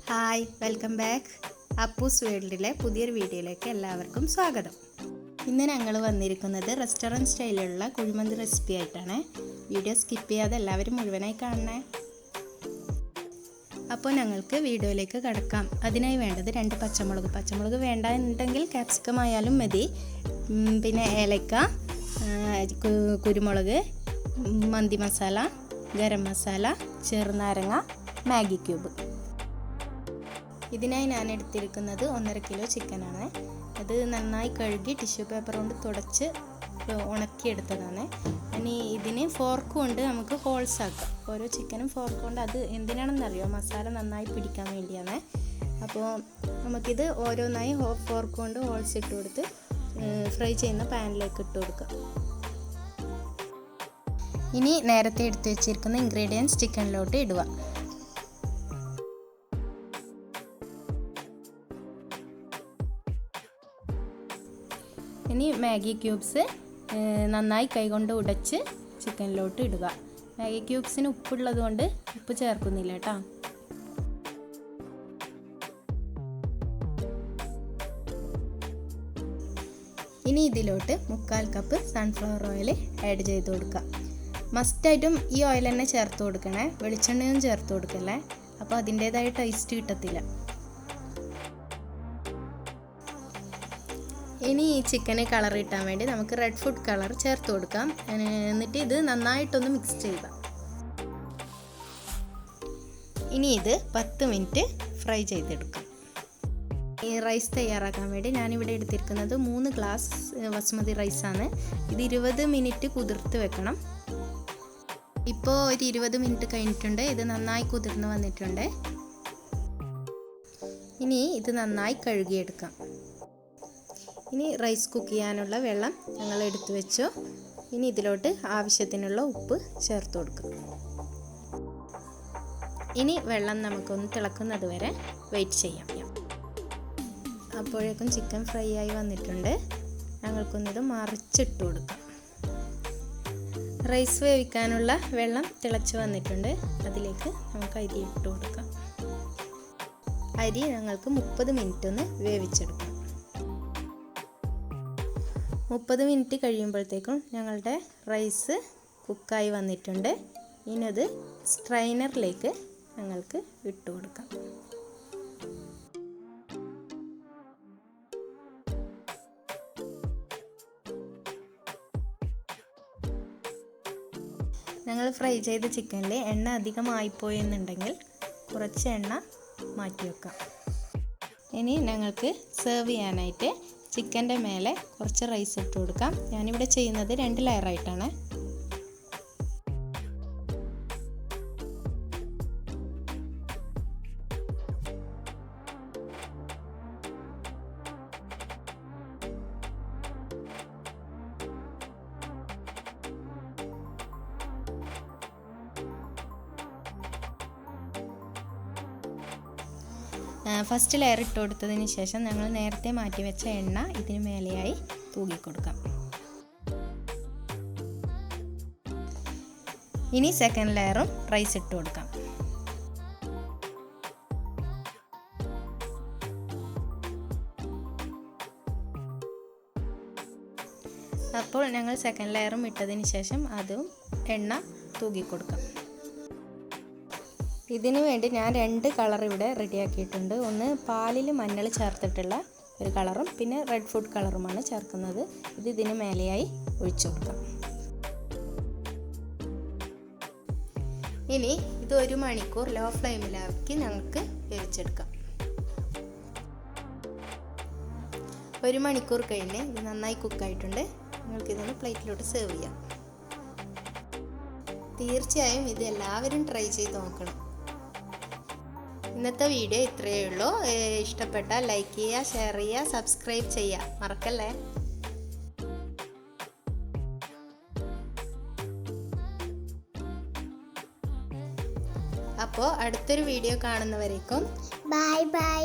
Hi, welcome back. Appus വേൾഡിലെ പുതിയൊരു വീഡിയോയിലേക്ക് എല്ലാവർക്കും സ്വാഗതം. ഇന്ന് ഞങ്ങൾ വന്നിരിക്കുന്നത് റെസ്റ്റോറൻറ്റ് സ്റ്റൈലിലുള്ള കുഴിമന്തി റെസിപ്പി ആയിട്ടാണ്. വീഡിയോ സ്കിപ്പ് ചെയ്യാതെ എല്ലാവരും മുഴുവനായി കാണണേ. അപ്പോൾ ഞങ്ങൾക്ക് വീഡിയോയിലേക്ക് കടക്കാം. അതിനായി വേണ്ടത് 2 പച്ചമുളക് വേണ്ട എന്നുണ്ടെങ്കിൽ ക്യാപ്സിക്കം ആയാലും മതി. പിന്നെ ഏലക്ക, കുരുമുളക്, മന്തി മസാല, ഗരം മസാല, ചെറുനാരങ്ങ, മാഗി ക്യൂബ്. ഇതിനായി ഞാൻ എടുത്തിരിക്കുന്നത് 1.5 കിലോ ചിക്കനാണ്. അത് നന്നായി കഴുകി ടിഷ്യൂ പേപ്പർ കൊണ്ട് തുടച്ച് ഉണക്കിയെടുത്തതാണ്. ഇനി ഇതിന് ഫോർക്ക് കൊണ്ട് നമുക്ക് ഹോൾസ് ആക്കാം. ഓരോ ചിക്കനും ഫോർക്ക് കൊണ്ട്, അത് എന്തിനാണെന്നറിയോ, മസാല നന്നായി പിടിക്കാൻ വേണ്ടിയാണ്. അപ്പോൾ നമുക്കിത് ഓരോന്നായി ഫോർക്ക് കൊണ്ട് ഹോൾസ് ഇട്ട് കൊടുത്ത് ഫ്രൈ ചെയ്യുന്ന പാനിലേക്ക് ഇട്ട് കൊടുക്കാം. ഇനി നേരത്തെ എടുത്ത് വെച്ചിരിക്കുന്ന ഇൻഗ്രീഡിയൻസ് ചിക്കനിലോട്ട് ഇടുക. ഇനി മാഗി ക്യൂബ്സ് നന്നായി കൈകൊണ്ട് ഉടച്ച് ചിക്കനിലോട്ട് ഇടുക. മാഗി ക്യൂബ്സിന് ഉപ്പുള്ളത് കൊണ്ട് ഉപ്പ് ചേർക്കുന്നില്ല കേട്ടോ. ഇനി ഇതിലോട്ട് 1/4 കപ്പ് സൺഫ്ലവർ ഓയിൽ ആഡ് ചെയ്ത് കൊടുക്കുക. മസ്റ്റായിട്ടും ഈ ഓയിൽ തന്നെ ചേർത്ത് കൊടുക്കണേ, വെളിച്ചെണ്ണയൊന്നും ചേർത്ത് കൊടുക്കല്ലേ, അപ്പോൾ അതിൻ്റേതായ ടേസ്റ്റ് കിട്ടത്തില്ല. ഇനി ഈ ചിക്കന് കളർ കിട്ടാൻ വേണ്ടി നമുക്ക് റെഡ് ഫുഡ് കളർ ചേർത്ത് കൊടുക്കാം. എന്നിട്ട് ഇത് നന്നായിട്ടൊന്ന് മിക്സ് ചെയ്യുക. ഇനി ഇത് 10 മിനിറ്റ് ഫ്രൈ ചെയ്തെടുക്കാം. ഈ റൈസ് തയ്യാറാക്കാൻ വേണ്ടി ഞാനിവിടെ എടുത്തിരിക്കുന്നത് 3 ഗ്ലാസ് ബസ്മതി റൈസാണ്. ഇത് 20 മിനിറ്റ് കുതിർത്ത് വെക്കണം. ഇപ്പോൾ ഒരു 20 മിനിറ്റ് കഴിഞ്ഞിട്ടുണ്ട്. ഇത് നന്നായി കുതിർന്ന് വന്നിട്ടുണ്ട്. ഇനി ഇത് നന്നായി കഴുകിയെടുക്കാം. ഇനി റൈസ് കുക്ക് ചെയ്യാനുള്ള വെള്ളം ഞങ്ങൾ എടുത്തു വെച്ചു. ഇനി ഇതിലോട്ട് ആവശ്യത്തിനുള്ള ഉപ്പ് ചേർത്ത് കൊടുക്കും. ഇനി വെള്ളം നമുക്കൊന്ന് തിളക്കുന്നത് വരെ വെയിറ്റ് ചെയ്യാം. അപ്പോഴേക്കും ചിക്കൻ ഫ്രൈ ആയി വന്നിട്ടുണ്ട്. ഞങ്ങൾക്കൊന്നിത് മറിച്ചിട്ട് കൊടുക്കാം. റൈസ് വേവിക്കാനുള്ള വെള്ളം തിളച്ച് വന്നിട്ടുണ്ട്. അതിലേക്ക് നമുക്ക് അരി ഇട്ട് കൊടുക്കാം. അരി ഞങ്ങൾക്ക് 30 മിനിറ്റ് ഒന്ന് വേവിച്ചെടുക്കാം. 30 മിനിറ്റ് കഴിയുമ്പോഴത്തേക്കും ഞങ്ങളുടെ റൈസ് കുക്കായി വന്നിട്ടുണ്ട്. ഇനി അത് സ്ട്രൈനറിലേക്ക് ഞങ്ങൾക്ക് ഇട്ട് കൊടുക്കാം. ഞങ്ങൾ ഫ്രൈ ചെയ്ത ചിക്കനിൽ എണ്ണ അധികമായിപ്പോയെന്നുണ്ടെങ്കിൽ കുറച്ച് എണ്ണ മാറ്റി വെക്കാം. ഇനി ഞങ്ങൾക്ക് സെർവ് ചെയ്യാനായിട്ട് ചിക്കൻ്റെ മേലെ കുറച്ച് റൈസ് ഇട്ട് കൊടുക്കാം. ഞാനിവിടെ ചെയ്യുന്നത് 2 ലെയറായിട്ടാണ്. ഫസ്റ്റ് ലെയർ ഇട്ട് കൊടുത്തതിന് ശേഷം ഞങ്ങൾ നേരത്തെ മാറ്റി വെച്ച എണ്ണ ഇതിന് മേലെയായി തൂകിക്കൊടുക്കാം. ഇനി സെക്കൻഡ് ലെയറും റൈസ് ഇട്ട് കൊടുക്കാം. അപ്പോൾ ഞങ്ങൾ സെക്കൻഡ് ലെയറും ഇട്ടതിന് ശേഷം അതും എണ്ണ തൂകിക്കൊടുക്കാം. ഇതിനു വേണ്ടി ഞാൻ 2 കളർ ഇവിടെ റെഡിയാക്കിയിട്ടുണ്ട്. ഒന്ന് പാലിൽ മഞ്ഞൾ ചേർത്തിട്ടുള്ള ഒരു കളറും പിന്നെ റെഡ് ഫുഡ് കളറുമാണ് ചേർക്കുന്നത്. ഇത് ഇതിന് മേലെയായി ഒഴിച്ചു കൊടുക്കാം. ഇനി ഇത് 1 മണിക്കൂർ ലോ ഫ്ലെയിമിലാക്കി ഞങ്ങൾക്ക് വേവിച്ചെടുക്കാം. 1 മണിക്കൂർ കഴിഞ്ഞ് ഇത് നന്നായി കുക്കായിട്ടുണ്ട്. നിങ്ങൾക്കിതൊന്ന് പ്ലേറ്റിലോട്ട് സെർവ് ചെയ്യാം. തീർച്ചയായും ഇത് എല്ലാവരും ട്രൈ ചെയ്ത് നോക്കണം. ഇന്നത്തെ വീഡിയോ ഇത്രയേ ഉള്ളൂ. ഇഷ്ടപ്പെട്ടാൽ ലൈക്ക് ചെയ്യുക, ഷെയർ ചെയ്യുക, സബ്സ്ക്രൈബ് ചെയ്യുക മറക്കല്ലേ. അപ്പോൾ അടുത്തൊരു വീഡിയോ കാണുന്നവരേക്കും ബൈ ബൈ.